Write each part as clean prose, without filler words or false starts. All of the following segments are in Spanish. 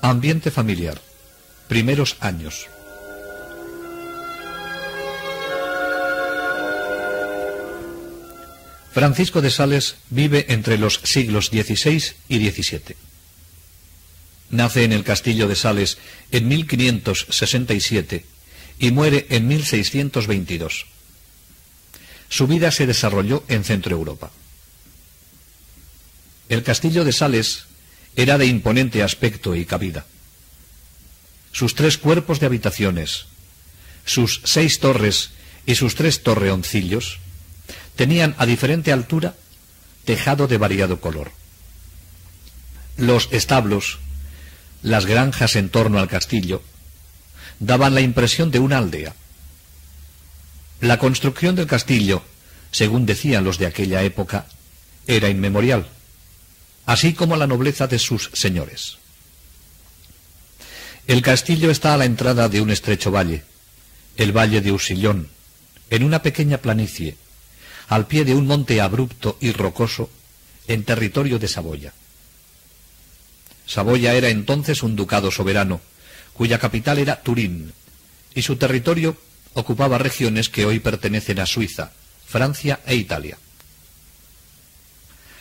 Ambiente familiar. Primeros años. Francisco de Sales vive entre los siglos XVI y XVII. Nace en el castillo de Sales en 1567 y muere en 1622. Su vida se desarrolló en Centroeuropa. El castillo de Sales era de imponente aspecto y cabida. Sus 3 cuerpos de habitaciones, sus 6 torres y sus 3 torreoncillos tenían a diferente altura tejado de variado color. Los establos, las granjas en torno al castillo, daban la impresión de una aldea. La construcción del castillo, según decían los de aquella época, era inmemorial, así como la nobleza de sus señores. El castillo está a la entrada de un estrecho valle, el valle de Usillón, en una pequeña planicie, al pie de un monte abrupto y rocoso, en territorio de Saboya. Saboya era entonces un ducado soberano, cuya capital era Turín, y su territorio ocupaba regiones que hoy pertenecen a Suiza, Francia e Italia.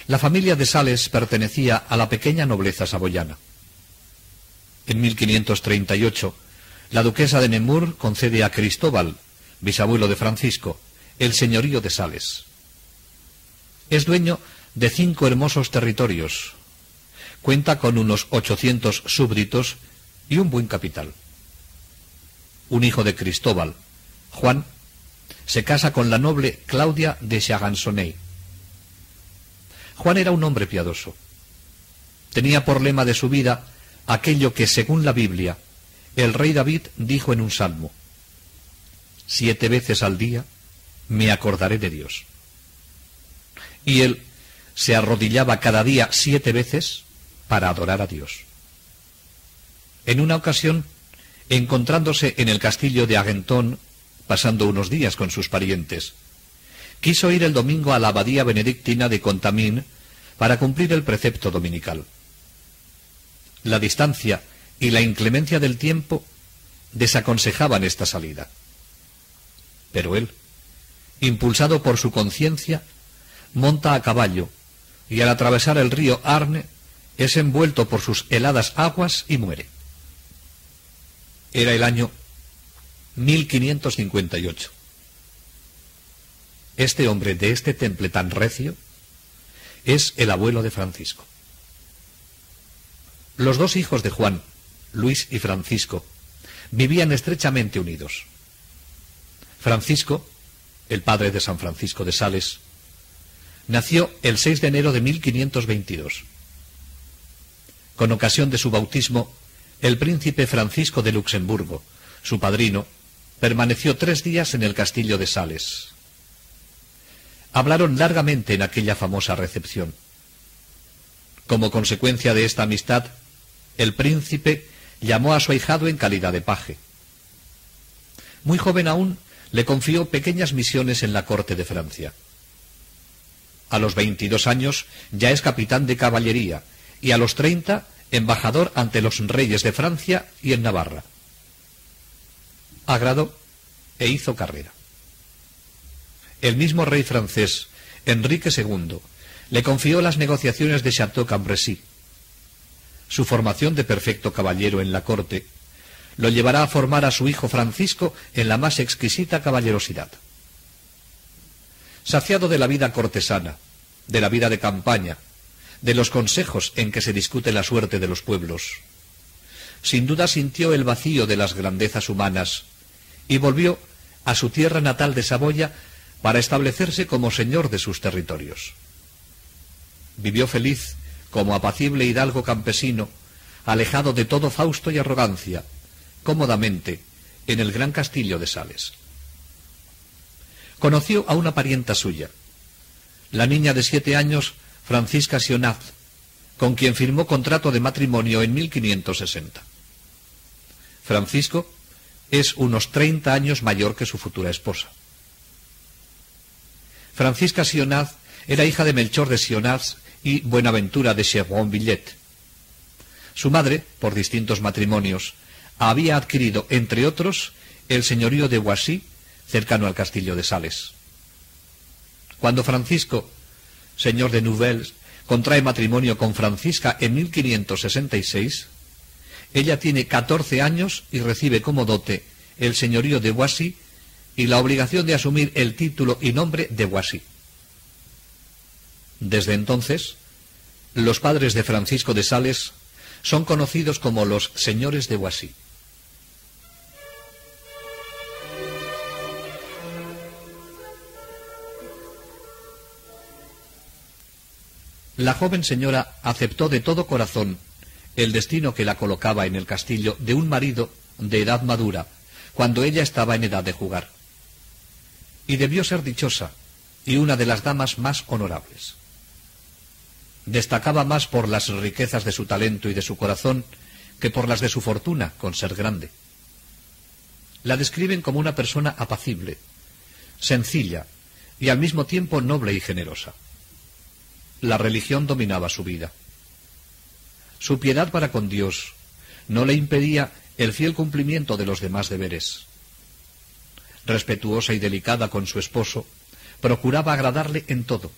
La familia de Sales pertenecía a la pequeña nobleza saboyana. En 1538, la duquesa de Nemours concede a Cristóbal, bisabuelo de Francisco, el señorío de Sales. Es dueño de 5 hermosos territorios. Cuenta con unos 800 súbditos y un buen capital. Un hijo de Cristóbal, Juan, se casa con la noble Claudia de Charansonnay. Juan era un hombre piadoso. Tenía por lema de su vida aquello que, según la Biblia, el rey David dijo en un salmo: 7 veces al día me acordaré de Dios. Y él se arrodillaba cada día 7 veces para adorar a Dios. En una ocasión, encontrándose en el castillo de Argenton, pasando unos días con sus parientes, quiso ir el domingo a la abadía benedictina de Contamine para cumplir el precepto dominical. La distancia y la inclemencia del tiempo desaconsejaban esta salida. Pero él, impulsado por su conciencia, monta a caballo y al atravesar el río Arne es envuelto por sus heladas aguas y muere. Era el año 1558. Este hombre de este temple tan recio es el abuelo de Francisco. Los 2 hijos de Juan, Luis y Francisco, vivían estrechamente unidos. Francisco, el padre de San Francisco de Sales, nació el 6 de enero de 1522. Con ocasión de su bautismo, el príncipe Francisco de Luxemburgo, su padrino, permaneció 3 días en el castillo de Sales. Hablaron largamente en aquella famosa recepción. Como consecuencia de esta amistad, el príncipe llamó a su ahijado en calidad de paje. Muy joven aún, le confió pequeñas misiones en la corte de Francia. A los 22 años ya es capitán de caballería y a los 30 embajador ante los reyes de Francia y en Navarra. Agradó e hizo carrera. El mismo rey francés, Enrique II, le confió las negociaciones de Château-Cambrésis. Su formación de perfecto caballero en la corte lo llevará a formar a su hijo Francisco en la más exquisita caballerosidad. Saciado de la vida cortesana, de la vida de campaña, de los consejos en que se discute la suerte de los pueblos, sin duda sintió el vacío de las grandezas humanas y volvió a su tierra natal de Saboya para establecerse como señor de sus territorios. Vivió feliz como apacible hidalgo campesino, alejado de todo fausto y arrogancia, cómodamente en el gran castillo de Sales. Conoció a una parienta suya, la niña de 7 años, Francisca Sionaz, con quien firmó contrato de matrimonio en 1560. Francisco es unos 30 años mayor que su futura esposa. Francisca Sionaz era hija de Melchor de Sionaz y Buenaventura de Chevron-Villet. Su madre, por distintos matrimonios, había adquirido, entre otros, el señorío de Boissy, cercano al castillo de Sales. Cuando Francisco, señor de Nouvelles, contrae matrimonio con Francisca en 1566, ella tiene 14 años y recibe como dote el señorío de Boissy y la obligación de asumir el título y nombre de Boissy. Desde entonces, los padres de Francisco de Sales son conocidos como los señores de Boissy. La joven señora aceptó de todo corazón el destino que la colocaba en el castillo de un marido de edad madura, cuando ella estaba en edad de jugar. Y debió ser dichosa, y una de las damas más honorables. Destacaba más por las riquezas de su talento y de su corazón que por las de su fortuna, con ser grande. La describen como una persona apacible, sencilla y al mismo tiempo noble y generosa. La religión dominaba su vida. Su piedad para con Dios no le impedía el fiel cumplimiento de los demás deberes. Respetuosa y delicada con su esposo, procuraba agradarle en todo.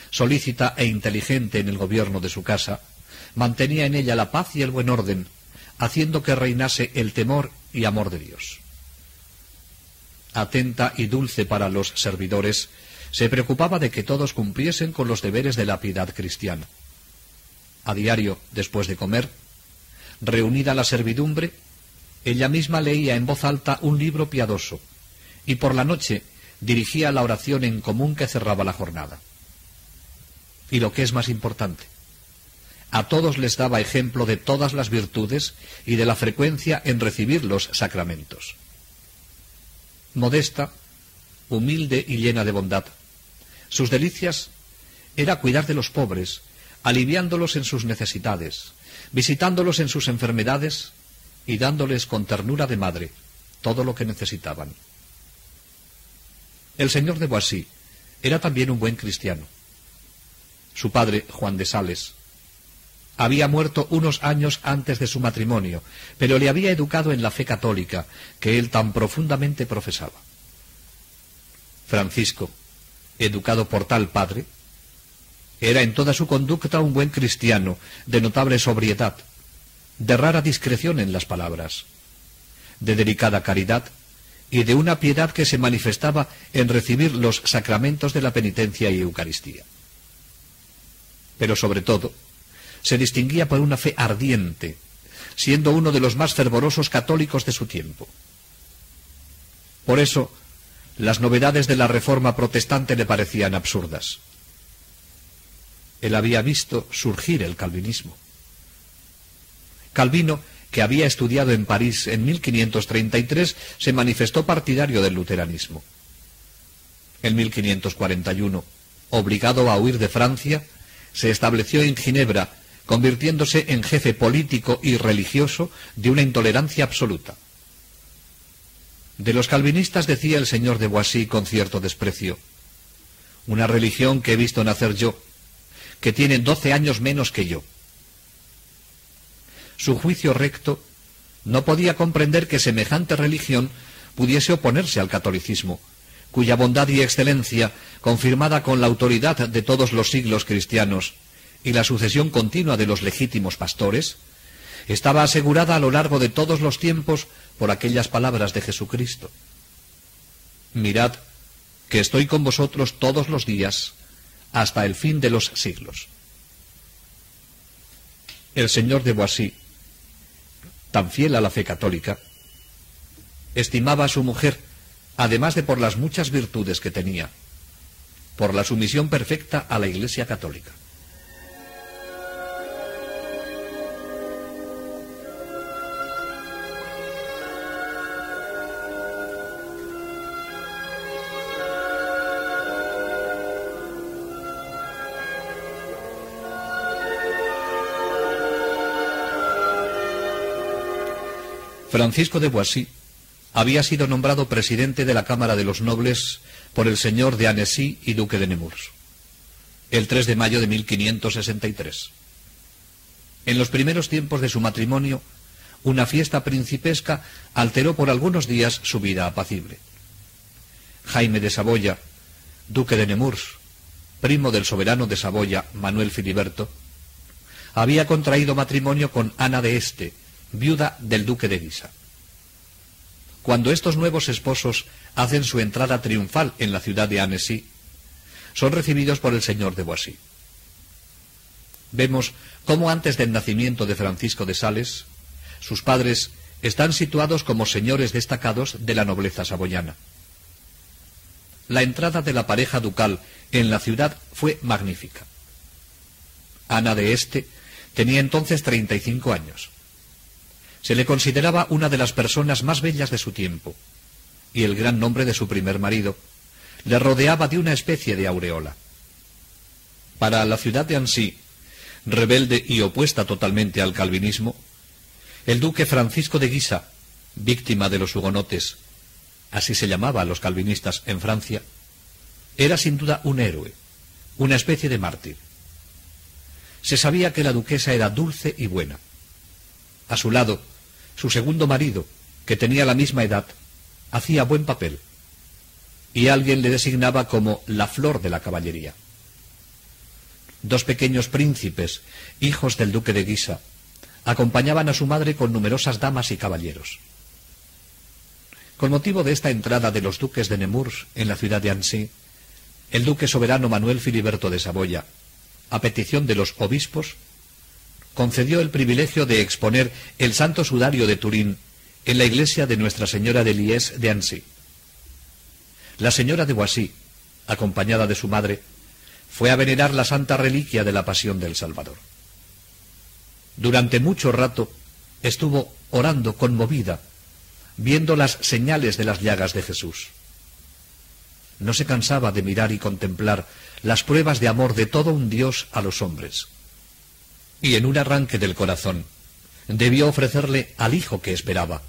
Solícita e inteligente en el gobierno de su casa, mantenía en ella la paz y el buen orden, haciendo que reinase el temor y amor de Dios. Atenta y dulce para los servidores, se preocupaba de que todos cumpliesen con los deberes de la piedad cristiana. A diario, después de comer, reunida la servidumbre, ella misma leía en voz alta un libro piadoso, y por la noche dirigía la oración en común que cerraba la jornada. Y lo que es más importante, a todos les daba ejemplo de todas las virtudes y de la frecuencia en recibir los sacramentos. Modesta, humilde y llena de bondad, sus delicias era cuidar de los pobres, aliviándolos en sus necesidades, visitándolos en sus enfermedades y dándoles con ternura de madre todo lo que necesitaban. El señor de Boissy era también un buen cristiano. Su padre, Juan de Sales, había muerto unos años antes de su matrimonio, pero le había educado en la fe católica que él tan profundamente profesaba. Francisco, educado por tal padre, era en toda su conducta un buen cristiano, de notable sobriedad, de rara discreción en las palabras, de delicada caridad y de una piedad que se manifestaba en recibir los sacramentos de la penitencia y Eucaristía. Pero sobre todo, se distinguía por una fe ardiente, siendo uno de los más fervorosos católicos de su tiempo. Por eso, las novedades de la Reforma protestante le parecían absurdas. Él había visto surgir el calvinismo. Calvino, que había estudiado en París en 1533, se manifestó partidario del luteranismo. En 1541, obligado a huir de Francia, se estableció en Ginebra, convirtiéndose en jefe político y religioso de una intolerancia absoluta. De los calvinistas decía el señor de Boissy con cierto desprecio: una religión que he visto nacer yo, que tiene 12 años menos que yo. Su juicio recto no podía comprender que semejante religión pudiese oponerse al catolicismo, cuya bondad y excelencia, confirmada con la autoridad de todos los siglos cristianos y la sucesión continua de los legítimos pastores, estaba asegurada a lo largo de todos los tiempos por aquellas palabras de Jesucristo: mirad que estoy con vosotros todos los días hasta el fin de los siglos. El señor de Boissy, tan fiel a la fe católica, estimaba a su mujer, además de por las muchas virtudes que tenía, por la sumisión perfecta a la Iglesia católica. Francisco de Boissy había sido nombrado presidente de la Cámara de los Nobles por el señor de Annecy y duque de Nemours, el 3 de mayo de 1563. En los primeros tiempos de su matrimonio, una fiesta principesca alteró por algunos días su vida apacible. Jaime de Saboya, duque de Nemours, primo del soberano de Saboya, Manuel Filiberto, había contraído matrimonio con Ana de Este, viuda del duque de Guisa. Cuando estos nuevos esposos hacen su entrada triunfal en la ciudad de Annecy, son recibidos por el señor de Boissy. Vemos cómo antes del nacimiento de Francisco de Sales, sus padres están situados como señores destacados de la nobleza saboyana. La entrada de la pareja ducal en la ciudad fue magnífica. Ana de Este tenía entonces 35 años. Se le consideraba una de las personas más bellas de su tiempo, y el gran nombre de su primer marido le rodeaba de una especie de aureola. Para la ciudad de Annecy, rebelde y opuesta totalmente al calvinismo, el duque Francisco de Guisa, víctima de los hugonotes, así se llamaba a los calvinistas en Francia, era sin duda un héroe, una especie de mártir. Se sabía que la duquesa era dulce y buena. A su lado, su segundo marido, que tenía la misma edad, hacía buen papel, y alguien le designaba como la flor de la caballería. Dos pequeños príncipes, hijos del duque de Guisa, acompañaban a su madre con numerosas damas y caballeros. Con motivo de esta entrada de los duques de Nemours en la ciudad de Annecy, el duque soberano Manuel Filiberto de Saboya, a petición de los obispos, concedió el privilegio de exponer el Santo Sudario de Turín en la iglesia de Nuestra Señora de Liesse de Annecy. La señora de Boissy, acompañada de su madre, fue a venerar la santa reliquia de la Pasión del Salvador. Durante mucho rato estuvo orando conmovida, viendo las señales de las llagas de Jesús. No se cansaba de mirar y contemplar las pruebas de amor de todo un Dios a los hombres. Y en un arranque del corazón, debió ofrecerle al hijo que esperaba,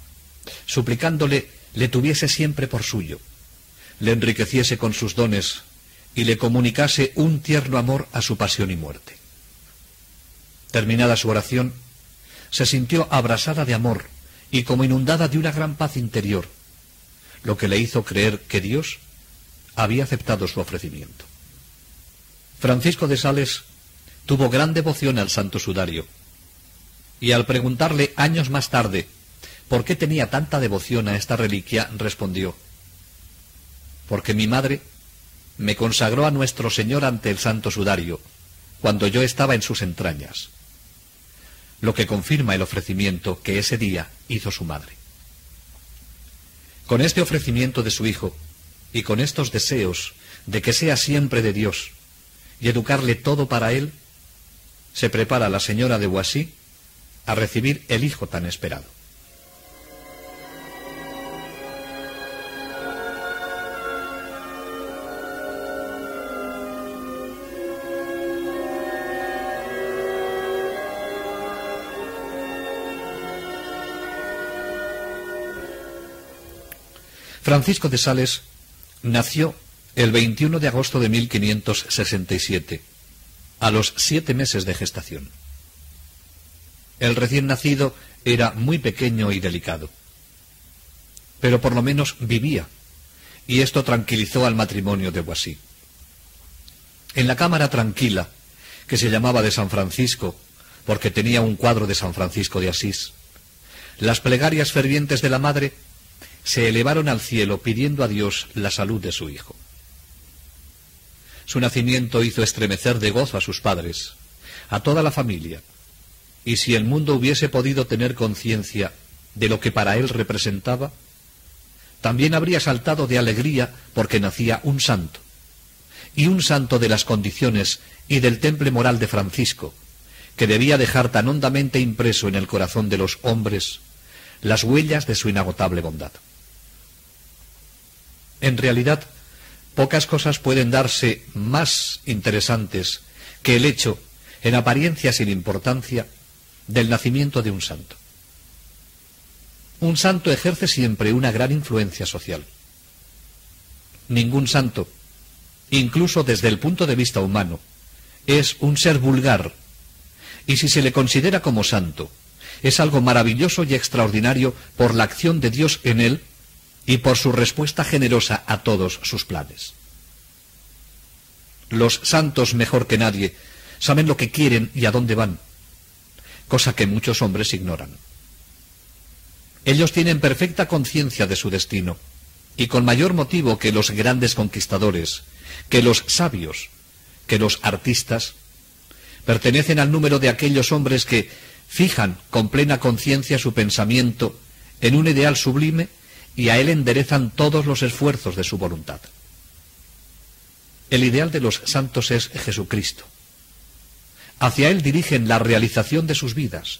suplicándole le tuviese siempre por suyo, le enriqueciese con sus dones y le comunicase un tierno amor a su pasión y muerte. Terminada su oración, se sintió abrasada de amor y como inundada de una gran paz interior, lo que le hizo creer que Dios había aceptado su ofrecimiento. Francisco de Sales tuvo gran devoción al Santo Sudario, y al preguntarle años más tarde por qué tenía tanta devoción a esta reliquia, respondió: porque mi madre me consagró a Nuestro Señor ante el Santo Sudario, cuando yo estaba en sus entrañas, lo que confirma el ofrecimiento que ese día hizo su madre. Con este ofrecimiento de su hijo, y con estos deseos de que sea siempre de Dios, y educarle todo para él, se prepara la señora de Boissy a recibir el hijo tan esperado. Francisco de Sales nació el 21 de agosto de 1567, a los 7 meses de gestación. El recién nacido era muy pequeño y delicado, pero por lo menos vivía, y esto tranquilizó al matrimonio de Boissy. En la cámara tranquila, que se llamaba de San Francisco, porque tenía un cuadro de San Francisco de Asís, las plegarias fervientes de la madre se elevaron al cielo pidiendo a Dios la salud de su hijo. Su nacimiento hizo estremecer de gozo a sus padres, a toda la familia, y si el mundo hubiese podido tener conciencia de lo que para él representaba, también habría saltado de alegría porque nacía un santo, y un santo de las condiciones y del temple moral de Francisco, que debía dejar tan hondamente impreso en el corazón de los hombres las huellas de su inagotable bondad. En realidad, pocas cosas pueden darse más interesantes que el hecho, en apariencia sin importancia, del nacimiento de un santo. Un santo ejerce siempre una gran influencia social. Ningún santo, incluso desde el punto de vista humano, es un ser vulgar, Y si se le considera como santo, es algo maravilloso y extraordinario por la acción de Dios en él y por su respuesta generosa a todos sus planes. Los santos, mejor que nadie, saben lo que quieren y a dónde van, cosa que muchos hombres ignoran. Ellos tienen perfecta conciencia de su destino, y con mayor motivo que los grandes conquistadores, que los sabios, que los artistas, pertenecen al número de aquellos hombres que fijan con plena conciencia su pensamiento en un ideal sublime y a él enderezan todos los esfuerzos de su voluntad. El ideal de los santos es Jesucristo. Hacia él dirigen la realización de sus vidas,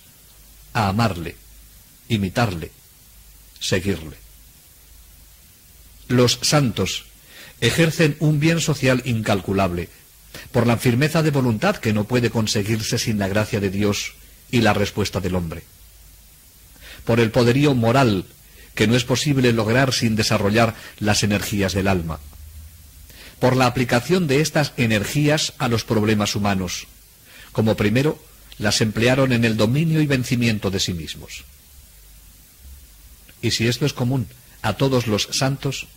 a amarle, imitarle, seguirle. Los santos ejercen un bien social incalculable, por la firmeza de voluntad que no puede conseguirse sin la gracia de Dios y la respuesta del hombre, por el poderío moral que no es posible lograr sin desarrollar las energías del alma, por la aplicación de estas energías a los problemas humanos, como primero las emplearon en el dominio y vencimiento de sí mismos. Y si esto es común a todos los santos,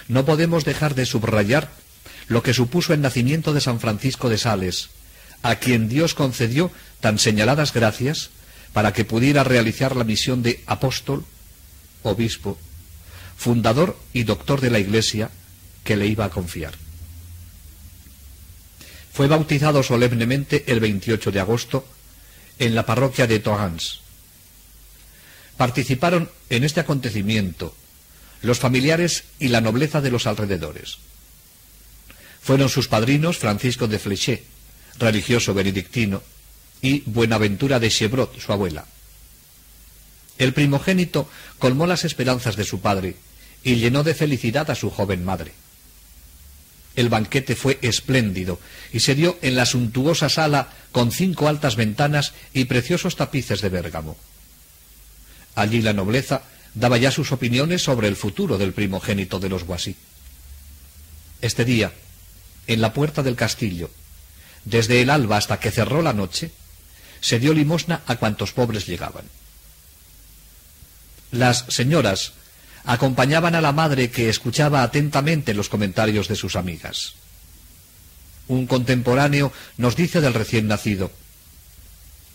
no podemos dejar de subrayar lo que supuso el nacimiento de San Francisco de Sales, a quien Dios concedió tan señaladas gracias para que pudiera realizar la misión de apóstol, obispo, fundador y doctor de la Iglesia que le iba a confiar. Fue bautizado solemnemente el 28 de agosto en la parroquia de Torrance. Participaron en este acontecimiento los familiares y la nobleza de los alrededores. Fueron sus padrinos Francisco de Flechet, religioso benedictino, y Buenaventura de Chevrot, su abuela. El primogénito colmó las esperanzas de su padre y llenó de felicidad a su joven madre. El banquete fue espléndido y se dio en la suntuosa sala con 5 altas ventanas y preciosos tapices de Bérgamo. Allí la nobleza daba ya sus opiniones sobre el futuro del primogénito de los Boissy. Este día, en la puerta del castillo, desde el alba hasta que cerró la noche, se dio limosna a cuantos pobres llegaban. Las señoras acompañaban a la madre que escuchaba atentamente los comentarios de sus amigas. Un contemporáneo nos dice del recién nacido: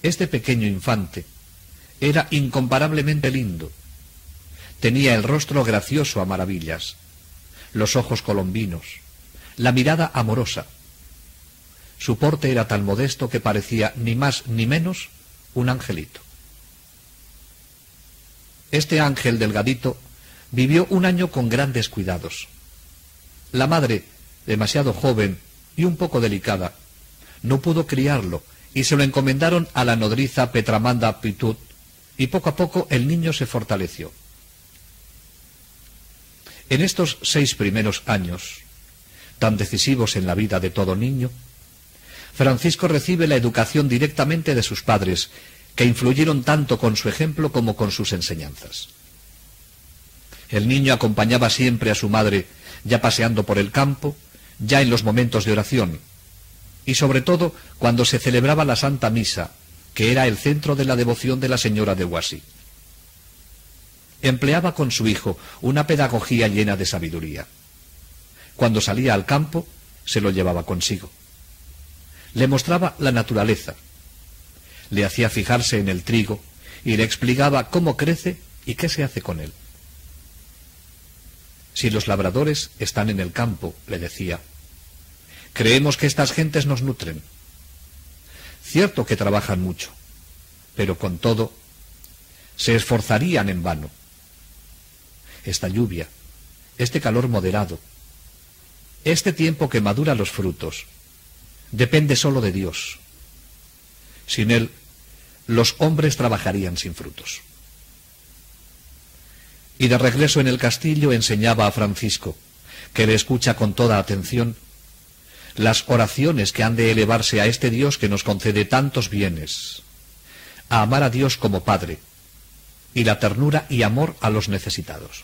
este pequeño infante era incomparablemente lindo. Tenía el rostro gracioso a maravillas, los ojos colombinos, la mirada amorosa. Su porte era tan modesto que parecía ni más ni menos un angelito. Este ángel delgadito vivió un año con grandes cuidados. La madre, demasiado joven y un poco delicada, no pudo criarlo y se lo encomendaron a la nodriza Petramanda Pitut, y poco a poco el niño se fortaleció. En estos 6 primeros años, tan decisivos en la vida de todo niño, Francisco recibe la educación directamente de sus padres, que influyeron tanto con su ejemplo como con sus enseñanzas. El niño acompañaba siempre a su madre, ya paseando por el campo, ya en los momentos de oración, y sobre todo cuando se celebraba la Santa Misa, que era el centro de la devoción de la señora de Boissy. Empleaba con su hijo una pedagogía llena de sabiduría. Cuando salía al campo, se lo llevaba consigo. Le mostraba la naturaleza, le hacía fijarse en el trigo y le explicaba cómo crece y qué se hace con él. Si los labradores están en el campo, le decía, creemos que estas gentes nos nutren. Cierto que trabajan mucho, pero con todo, se esforzarían en vano. Esta lluvia, este calor moderado, este tiempo que madura los frutos, depende solo de Dios. Sin Él, los hombres trabajarían sin frutos. Y de regreso en el castillo enseñaba a Francisco, que le escucha con toda atención, las oraciones que han de elevarse a este Dios que nos concede tantos bienes, a amar a Dios como Padre, y la ternura y amor a los necesitados.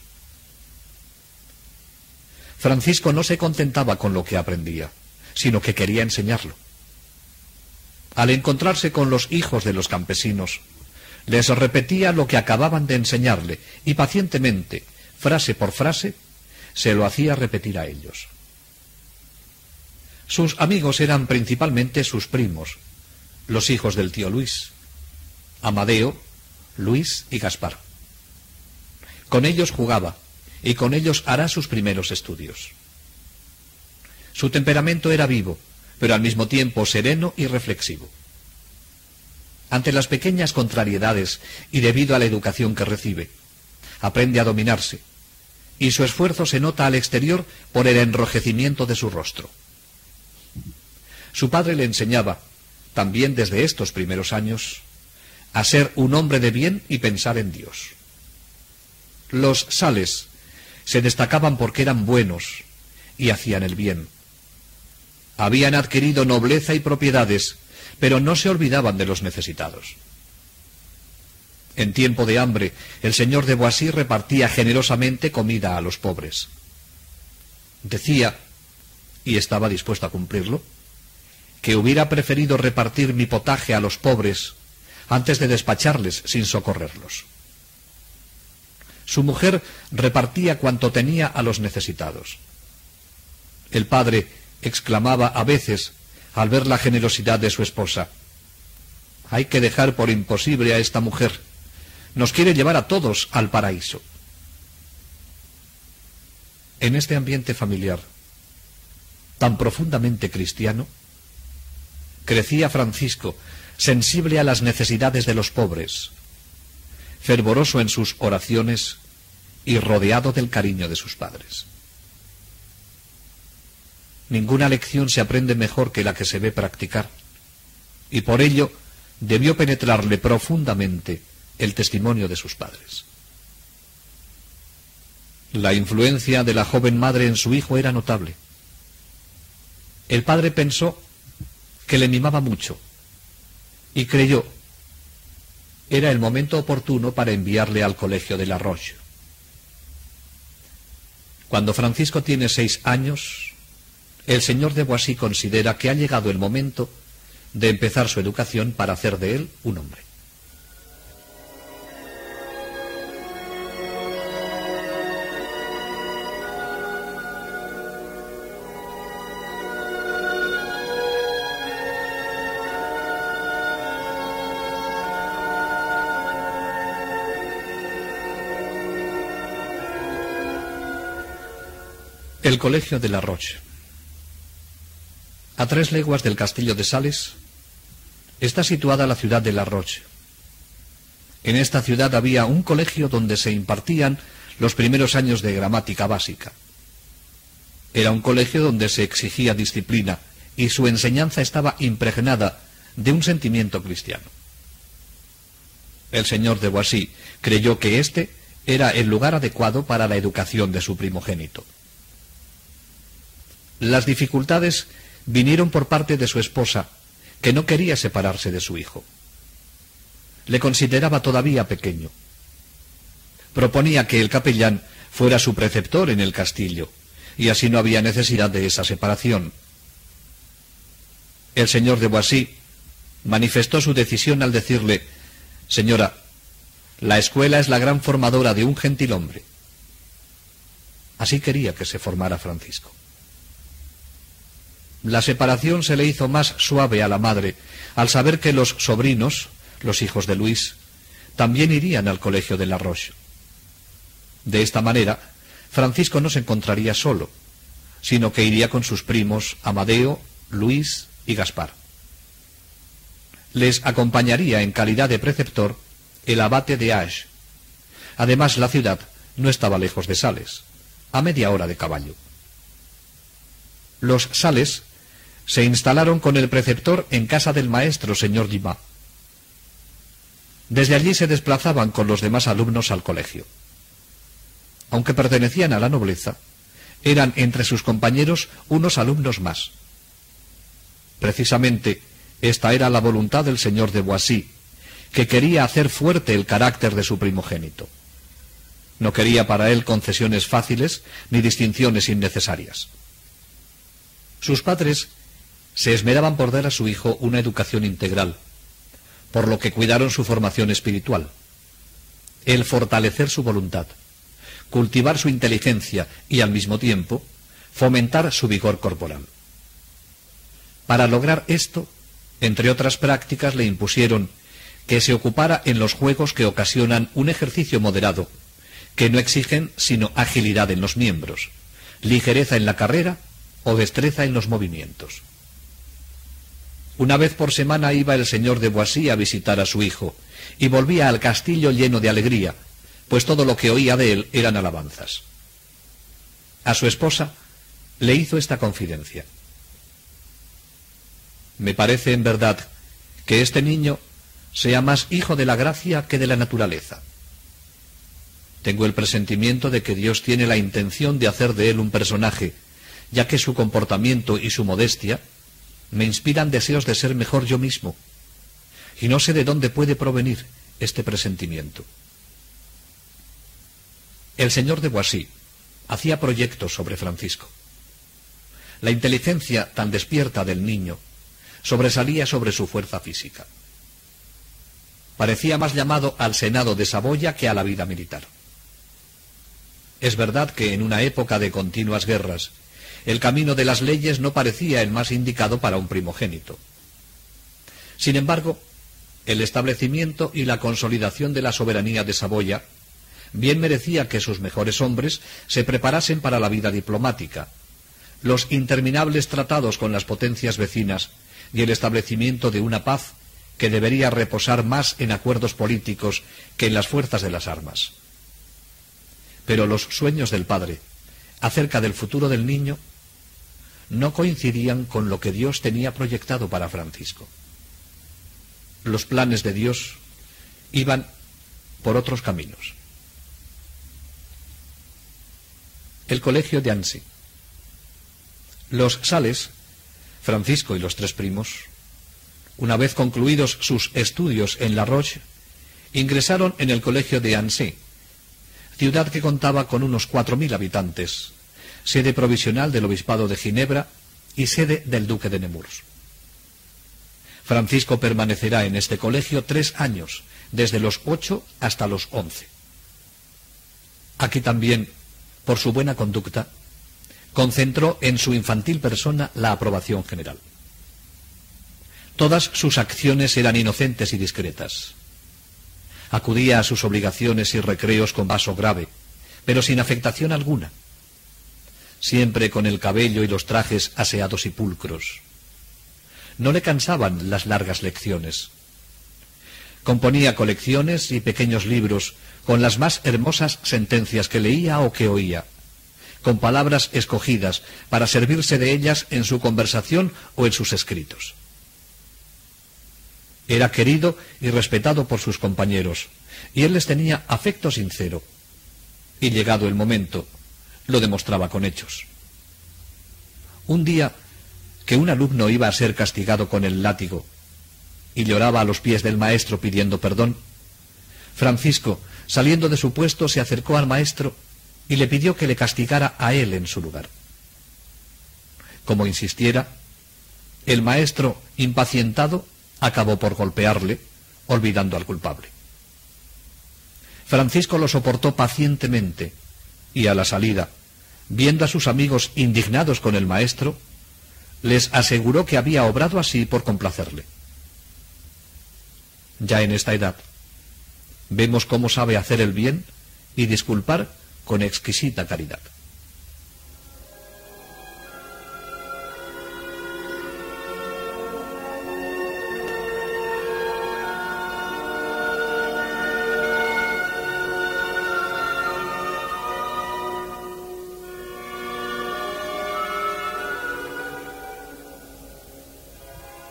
Francisco no se contentaba con lo que aprendía, sino que quería enseñarlo. al encontrarse con los hijos de los campesinos, les repetía lo que acababan de enseñarle y pacientemente, frase por frase, se lo hacía repetir a ellos. Sus amigos eran principalmente sus primos, los hijos del tío Luis, Amadeo, Luis y Gaspar. Con ellos jugaba y con ellos hará sus primeros estudios. Su temperamento era vivo, pero al mismo tiempo sereno y reflexivo. Ante las pequeñas contrariedades y debido a la educación que recibe, aprende a dominarse, y su esfuerzo se nota al exterior por el enrojecimiento de su rostro. Su padre le enseñaba, también desde estos primeros años, a ser un hombre de bien y pensar en Dios. Los Sales se destacaban porque eran buenos y hacían el bien. Habían adquirido nobleza y propiedades, pero no se olvidaban de los necesitados. En tiempo de hambre, el señor de Boissy repartía generosamente comida a los pobres. Decía, y estaba dispuesto a cumplirlo, que hubiera preferido repartir mi potaje a los pobres antes de despacharles sin socorrerlos. Su mujer repartía cuanto tenía a los necesitados. El padre exclamaba a veces, al ver la generosidad de su esposa: «Hay que dejar por imposible a esta mujer. Nos quiere llevar a todos al paraíso». En este ambiente familiar, tan profundamente cristiano, crecía Francisco, sensible a las necesidades de los pobres, fervoroso en sus oraciones y rodeado del cariño de sus padres. Ninguna lección se aprende mejor que la que se ve practicar, y por ello debió penetrarle profundamente el testimonio de sus padres. La influencia de la joven madre en su hijo era notable. El padre pensó que le mimaba mucho y creyó era el momento oportuno para enviarle al colegio de La Roche. Cuando Francisco tiene 6 años, el señor de Boissy considera que ha llegado el momento de empezar su educación para hacer de él un hombre. El colegio de La Roche. A 3 leguas del castillo de Sales está situada la ciudad de La Roche. En esta ciudad había un colegio donde se impartían los primeros años de gramática básica. Era un colegio donde se exigía disciplina y su enseñanza estaba impregnada de un sentimiento cristiano. El señor de Boissy creyó que este era el lugar adecuado para la educación de su primogénito. Las dificultades vinieron por parte de su esposa, que no quería separarse de su hijo. Le consideraba todavía pequeño. Proponía que el capellán fuera su preceptor en el castillo, y así no había necesidad de esa separación. El señor de Boissy manifestó su decisión al decirle: «Señora, la escuela es la gran formadora de un gentilhombre». Así quería que se formara Francisco. La separación se le hizo más suave a la madre al saber que los sobrinos, los hijos de Luis, también irían al colegio de La Roche. De esta manera, Francisco no se encontraría solo, sino que iría con sus primos Amadeo, Luis y Gaspar. Les acompañaría en calidad de preceptor el abate de Ages. Además, la ciudad no estaba lejos de Sales, a media hora de caballo. Los Sales se instalaron con el preceptor en casa del maestro señor Dumas. Desde allí se desplazaban con los demás alumnos al colegio. Aunque pertenecían a la nobleza, eran entre sus compañeros unos alumnos más. Precisamente esta era la voluntad del señor de Boissy, que quería hacer fuerte el carácter de su primogénito. No quería para él concesiones fáciles ni distinciones innecesarias. Sus padres Se esmeraban por dar a su hijo una educación integral, por lo que cuidaron su formación espiritual, el fortalecer su voluntad, cultivar su inteligencia y, al mismo tiempo, fomentar su vigor corporal. Para lograr esto, entre otras prácticas, le impusieron que se ocupara en los juegos que ocasionan un ejercicio moderado, que no exigen sino agilidad en los miembros, ligereza en la carrera o destreza en los movimientos. Una vez por semana iba el señor de Boissy a visitar a su hijo, y volvía al castillo lleno de alegría, pues todo lo que oía de él eran alabanzas. A su esposa le hizo esta confidencia: me parece en verdad que este niño sea más hijo de la gracia que de la naturaleza. Tengo el presentimiento de que Dios tiene la intención de hacer de él un personaje, ya que su comportamiento y su modestia me inspiran deseos de ser mejor yo mismo, y no sé de dónde puede provenir este presentimiento. El señor de Boissy hacía proyectos sobre Francisco. La inteligencia tan despierta del niño sobresalía sobre su fuerza física. Parecía más llamado al Senado de Saboya que a la vida militar. Es verdad que en una época de continuas guerras, el camino de las leyes no parecía el más indicado para un primogénito. Sin embargo, el establecimiento y la consolidación de la soberanía de Saboya bien merecía que sus mejores hombres se preparasen para la vida diplomática. Los interminables tratados con las potencias vecinas y el establecimiento de una paz que debería reposar más en acuerdos políticos que en las fuerzas de las armas. Pero los sueños del padre acerca del futuro del niño no coincidían con lo que Dios tenía proyectado para Francisco. Los planes de Dios iban por otros caminos. El colegio de Annecy. Los Sales, Francisco y los tres primos, una vez concluidos sus estudios en La Roche, ingresaron en el colegio de Annecy, ciudad que contaba con unos 4.000 habitantes, sede provisional del obispado de Ginebra y sede del duque de Nemours. Francisco permanecerá en este colegio 3 años, desde los 8 hasta los 11. Aquí también, por su buena conducta, concentró en su infantil persona la aprobación general. Todas sus acciones eran inocentes y discretas. Acudía a sus obligaciones y recreos con paso grave, pero sin afectación alguna, siempre con el cabello y los trajes aseados y pulcros. No le cansaban las largas lecciones. Componía colecciones y pequeños libros con las más hermosas sentencias que leía o que oía, con palabras escogidas para servirse de ellas en su conversación o en sus escritos. Era querido y respetado por sus compañeros, y él les tenía afecto sincero, y llegado el momento, lo demostraba con hechos. Un día que un alumno iba a ser castigado con el látigo, y lloraba a los pies del maestro pidiendo perdón, Francisco, saliendo de su puesto, se acercó al maestro y le pidió que le castigara a él en su lugar. Como insistiera, el maestro, impacientado, acabó por golpearle, olvidando al culpable. Francisco lo soportó pacientemente y a la salida, viendo a sus amigos indignados con el maestro, les aseguró que había obrado así por complacerle. Ya en esta edad, vemos cómo sabe hacer el bien y disculpar con exquisita caridad.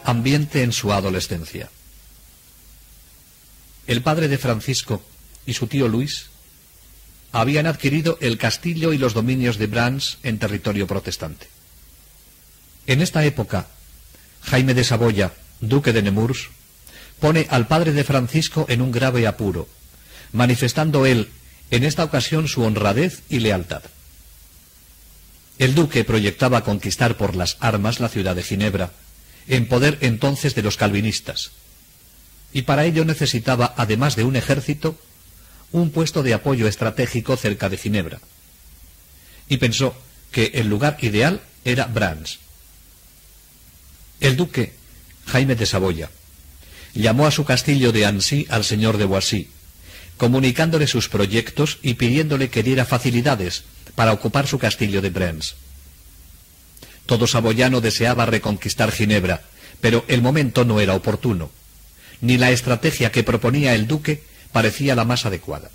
Ambiente en su adolescencia. El padre de Francisco y su tío Luis habían adquirido el castillo y los dominios de Branches en territorio protestante. En esta época, Jaime de Saboya, duque de Nemours, pone al padre de Francisco en un grave apuro, manifestando él en esta ocasión su honradez y lealtad. El duque proyectaba conquistar por las armas la ciudad de Ginebra, en poder entonces de los calvinistas, y para ello necesitaba, además de un ejército, un puesto de apoyo estratégico cerca de Ginebra, y pensó que el lugar ideal era Brands. El duque, Jaime de Saboya, llamó a su castillo de Annecy al señor de Boissy, comunicándole sus proyectos y pidiéndole que diera facilidades para ocupar su castillo de Brands. Todo saboyano deseaba reconquistar Ginebra, pero el momento no era oportuno, ni la estrategia que proponía el duque parecía la más adecuada.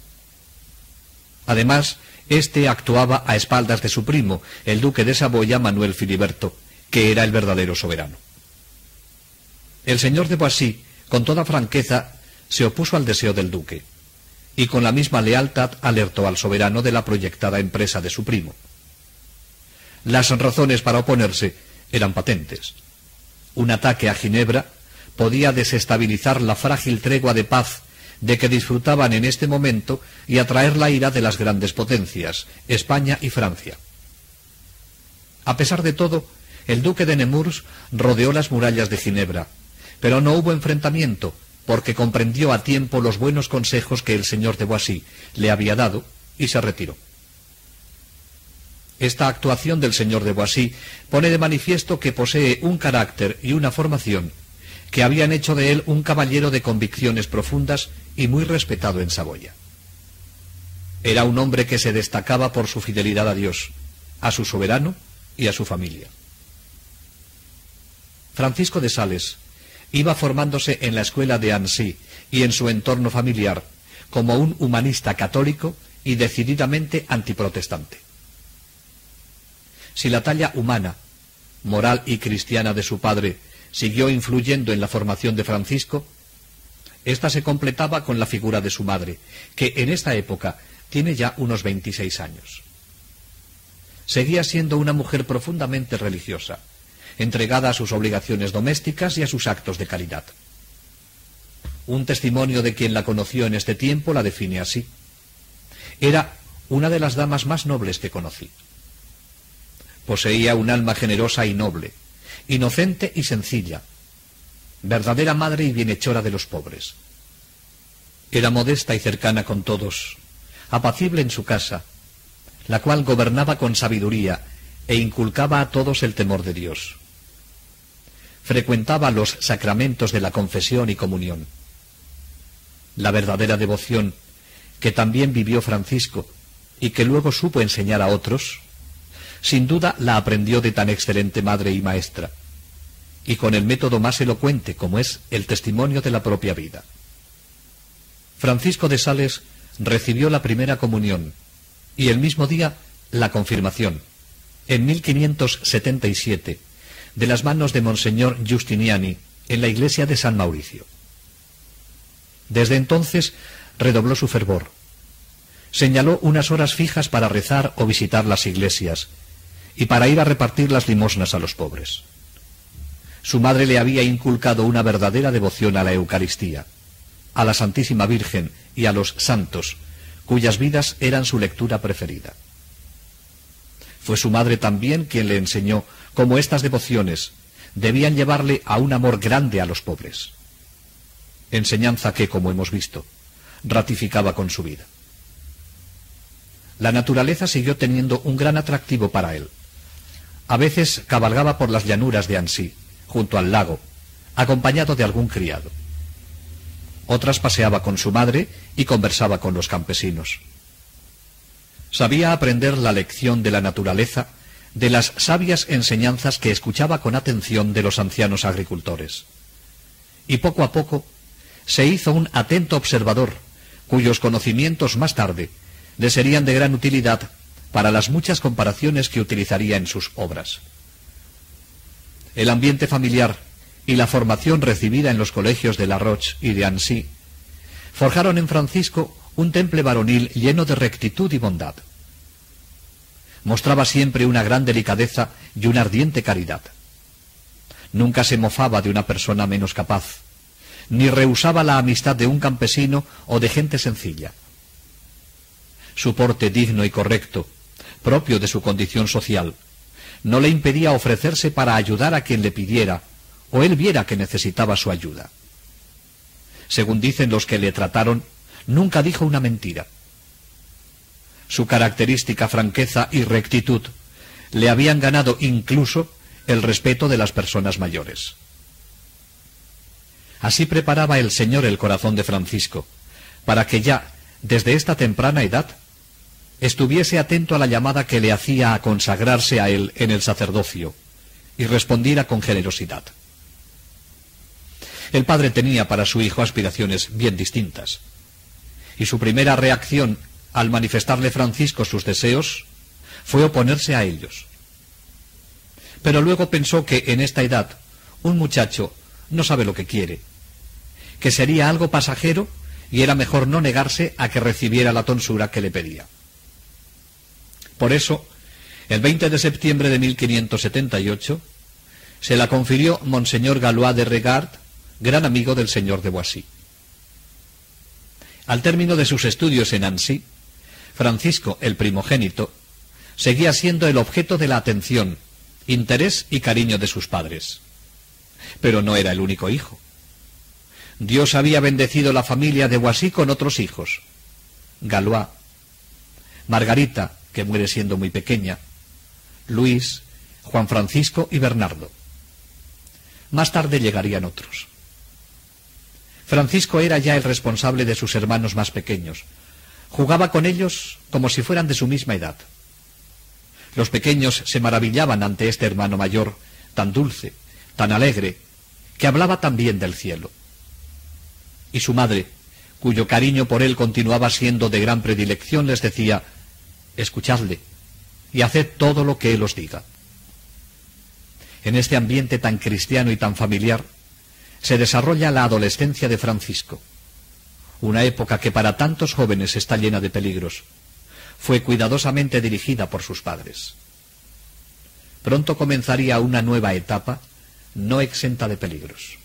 Además, éste actuaba a espaldas de su primo, el duque de Saboya, Manuel Filiberto, que era el verdadero soberano. El señor de Boissy, con toda franqueza, se opuso al deseo del duque, y con la misma lealtad alertó al soberano de la proyectada empresa de su primo. Las razones para oponerse eran patentes. Un ataque a Ginebra podía desestabilizar la frágil tregua de paz de que disfrutaban en este momento y atraer la ira de las grandes potencias, España y Francia. A pesar de todo, el duque de Nemours rodeó las murallas de Ginebra, pero no hubo enfrentamiento, porque comprendió a tiempo los buenos consejos que el señor de Boissy le había dado y se retiró. Esta actuación del señor de Boissy pone de manifiesto que posee un carácter y una formación que habían hecho de él un caballero de convicciones profundas y muy respetado en Saboya. Era un hombre que se destacaba por su fidelidad a Dios, a su soberano y a su familia. Francisco de Sales iba formándose en la escuela de Annecy y en su entorno familiar como un humanista católico y decididamente antiprotestante. Si la talla humana, moral y cristiana de su padre siguió influyendo en la formación de Francisco, ésta se completaba con la figura de su madre, que en esta época tiene ya unos 26 años. Seguía siendo una mujer profundamente religiosa, entregada a sus obligaciones domésticas y a sus actos de caridad. Un testimonio de quien la conoció en este tiempo la define así: era una de las damas más nobles que conocí. Poseía un alma generosa y noble, inocente y sencilla, verdadera madre y bienhechora de los pobres. Era modesta y cercana con todos, apacible en su casa, la cual gobernaba con sabiduría e inculcaba a todos el temor de Dios. Frecuentaba los sacramentos de la confesión y comunión. La verdadera devoción que también vivió Francisco y que luego supo enseñar a otros, sin duda la aprendió de tan excelente madre y maestra, y con el método más elocuente como es el testimonio de la propia vida. Francisco de Sales recibió la primera comunión y el mismo día la confirmación, en 1577, de las manos de Monseñor Giustiniani en la iglesia de San Mauricio. Desde entonces redobló su fervor. Señaló unas horas fijas para rezar o visitar las iglesias y para ir a repartir las limosnas a los pobres. Su madre le había inculcado una verdadera devoción a la Eucaristía, a la Santísima Virgen y a los santos, cuyas vidas eran su lectura preferida. Fue su madre también quien le enseñó cómo estas devociones debían llevarle a un amor grande a los pobres. Enseñanza que, como hemos visto, ratificaba con su vida. La naturaleza siguió teniendo un gran atractivo para él. A veces cabalgaba por las llanuras de Annecy, junto al lago, acompañado de algún criado. Otras paseaba con su madre y conversaba con los campesinos. Sabía aprender la lección de la naturaleza de las sabias enseñanzas que escuchaba con atención de los ancianos agricultores. Y poco a poco se hizo un atento observador, cuyos conocimientos más tarde le serían de gran utilidad para las muchas comparaciones que utilizaría en sus obras. El ambiente familiar y la formación recibida en los colegios de La Roche y de Annecy forjaron en Francisco un temple varonil lleno de rectitud y bondad. Mostraba siempre una gran delicadeza y una ardiente caridad. Nunca se mofaba de una persona menos capaz, ni rehusaba la amistad de un campesino o de gente sencilla. Su porte digno y correcto, propio de su condición social, no le impedía ofrecerse para ayudar a quien le pidiera o él viera que necesitaba su ayuda. Según dicen los que le trataron, nunca dijo una mentira. Su característica franqueza y rectitud le habían ganado incluso el respeto de las personas mayores. Así preparaba el Señor el corazón de Francisco, para que ya, desde esta temprana edad, estuviese atento a la llamada que le hacía a consagrarse a él en el sacerdocio, y respondiera con generosidad. El padre tenía para su hijo aspiraciones bien distintas, y su primera reacción al manifestarle Francisco sus deseos fue oponerse a ellos. Pero luego pensó que en esta edad un muchacho no sabe lo que quiere, que sería algo pasajero y era mejor no negarse a que recibiera la tonsura que le pedía. Por eso, el 20 de septiembre de 1578, se la confirió Monseñor Galois de Regard, gran amigo del señor de Boissy. Al término de sus estudios en Nancy, Francisco, el primogénito, seguía siendo el objeto de la atención, interés y cariño de sus padres. Pero no era el único hijo. Dios había bendecido la familia de Boissy con otros hijos: Galois, Margarita, que muere siendo muy pequeña, Luis, Juan Francisco y Bernardo. Más tarde llegarían otros. Francisco era ya el responsable de sus hermanos más pequeños. Jugaba con ellos como si fueran de su misma edad. Los pequeños se maravillaban ante este hermano mayor, tan dulce, tan alegre, que hablaba tan bien del cielo. Y su madre, cuyo cariño por él continuaba siendo de gran predilección, les decía: escuchadle y haced todo lo que él os diga. En este ambiente tan cristiano y tan familiar se desarrolla la adolescencia de Francisco, una época que para tantos jóvenes está llena de peligros. Fue cuidadosamente dirigida por sus padres. Pronto comenzaría una nueva etapa, no exenta de peligros.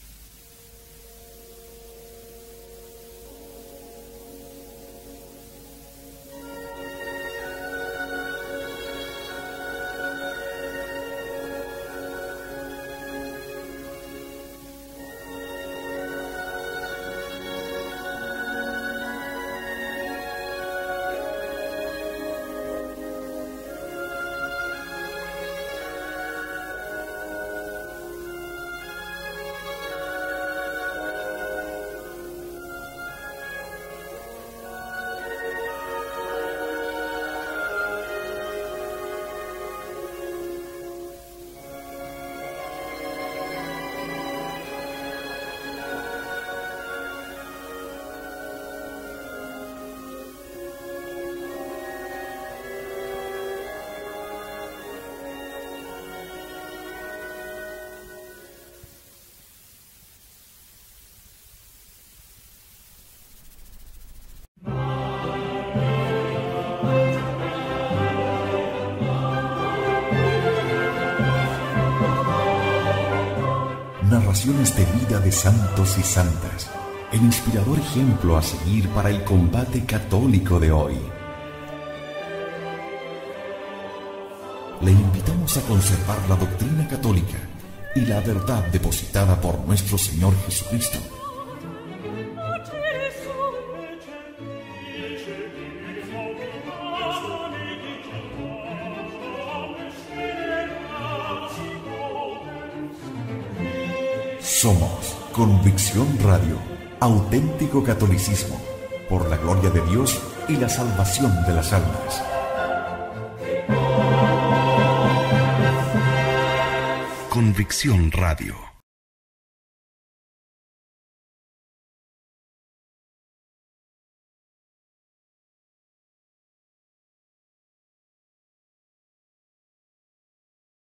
Narraciones de vida de santos y santas, el inspirador ejemplo a seguir para el combate católico de hoy. Le invitamos a conservar la doctrina católica y la verdad depositada por nuestro Señor Jesucristo. Somos Convicción Radio, auténtico catolicismo, por la gloria de Dios y la salvación de las almas. Convicción Radio.